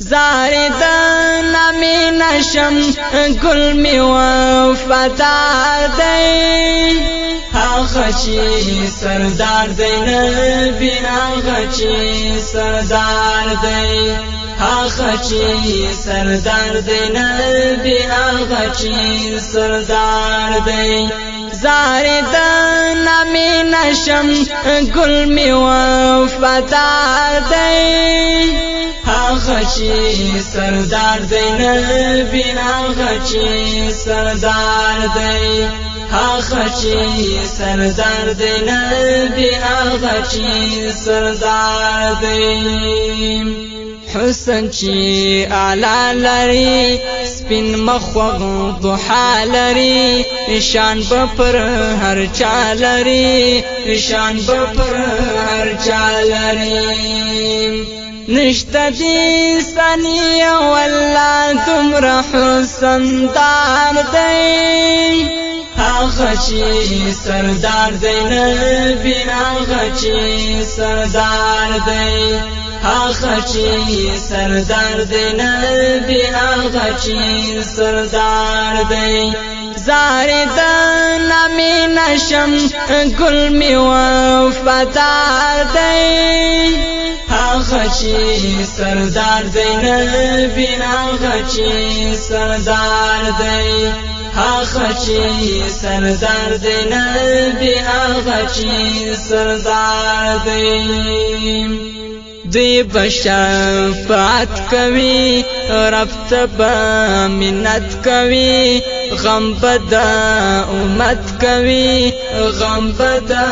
زاردن می نشم گل می وفادار دی آغا چی سردار دی نبی آغا چی سردار دی آغا چی سردار دی نبی آغا چی سردار دی زاردن می نشم گل می وفادار دی آغا چی سردار دی نبی آغا چی سردار دی آغا چی سردار دی نبی آغا چی سردار دی حسن چی اعلی لري سپین مخوغ ضحا لري شان بپر هر چا لري شان بپر هر چا لري نشتا دی ثانی والله دمرا حسن دار دی آغا چی سردار دی نبی آغا چی سردار دی آغا چی سردار دی نبی آغا چی سردار دی زاردن می نشم گل می وفادار دی آغا چی سردار دی نبی آغا چی سردار دی آغا چی سردار دی نبی آغا چی سردار دی دی بشفاعت کوي رب تبا منت کوي غم بدا امت کوي غم بدا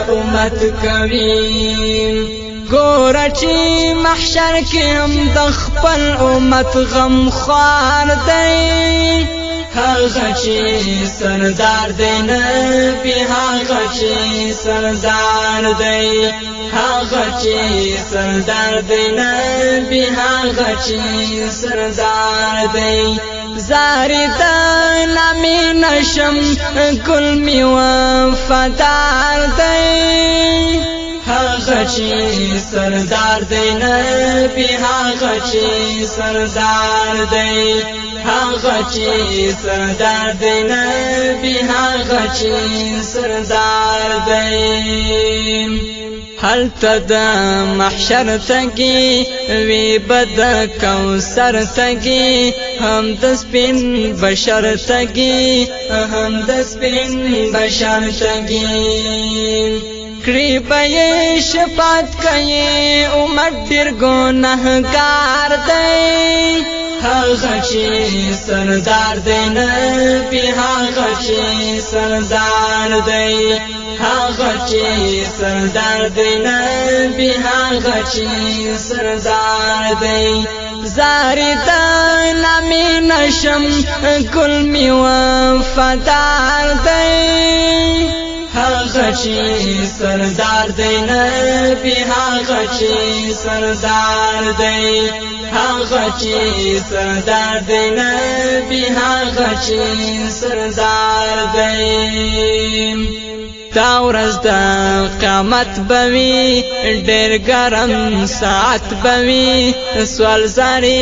امت کوي ګوره چې محشر کې هم د خپل امت غم خوار دی آغا چی سردار دی نبی آغا چی سردار دی آغا چی سردار دی نبی آغا چی سردار دی زاردن می نشم گل می وفادار دی آغا چی سردار دی نبی آغا چی سردار دی آغا چی سردار دی نبی آغا چی سردار دی هلته د محشر تگی وی بد کوثر تگی هم د سپین بشر تگی هم د سپین بشر تگی کری بای شفاعت کئی امت ډیر گناهګار دی آغا چی سردار دی نبی آغا چی سردار دی آغا چی سردار دی نبی آغا چی سردار دی زاردن می نشم گل می وفادار دی آغا چی سردار دی نبی آغا چی سردار دی آغا چی سردار دی نبی آغا چی سردار دی دا ورځ د قیامت بوي ډېر ګرم ساعت بوي سوال زاري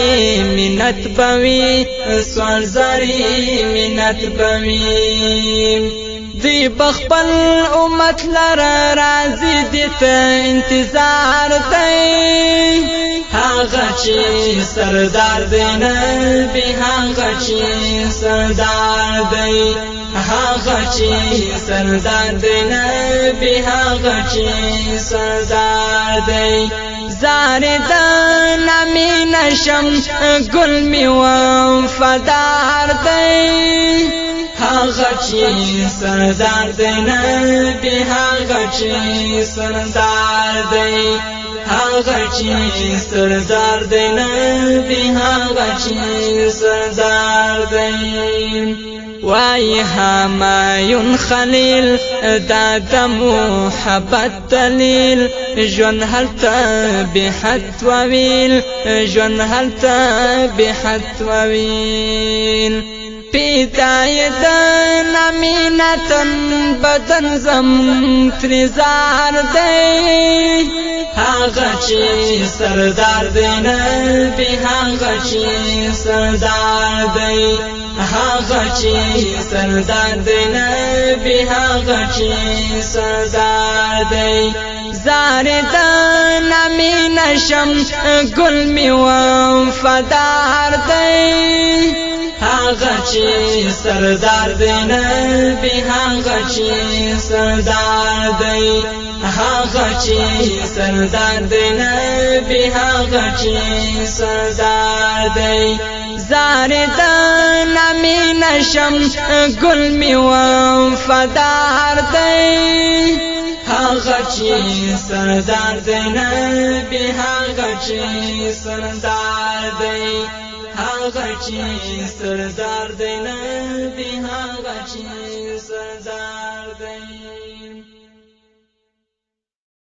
منت بوي سوال زاري منت بوي دی بخپل امت لره راضي دي ته انتظار دی آغا چی سردار دی نبی آغا چی سردار دی آغا چی سردار دی نبی آغا چی سردار دی زاردن می نشم گل می وفادار دی آغا چی سردار دی نبی آغا چی سردار دی آغا چی سردار دی نبی آغا چی سردار دی وای همایون خلیل دا د محبت دلیل ژوند هلته بحد وویل ژوند هلته بحد وویل پیدای د نمینتن بدن زم تریزار دی هغه چې سردار دی نبی هغه چې سردار دی هغه چې سردار دی نبی هغه چې سردار دی زارد نمی نشم گل می وفادار دی هغه چې سردار دی نبی هغه چې سردار دی هغه چې سردار دی نبی هغه چې سردار دی زارد نمی نشم گل می وفادار دی هغه چې سردار دی نبی هغه چې سردار دی هغه چې سردار دی نبی هغه چې سردار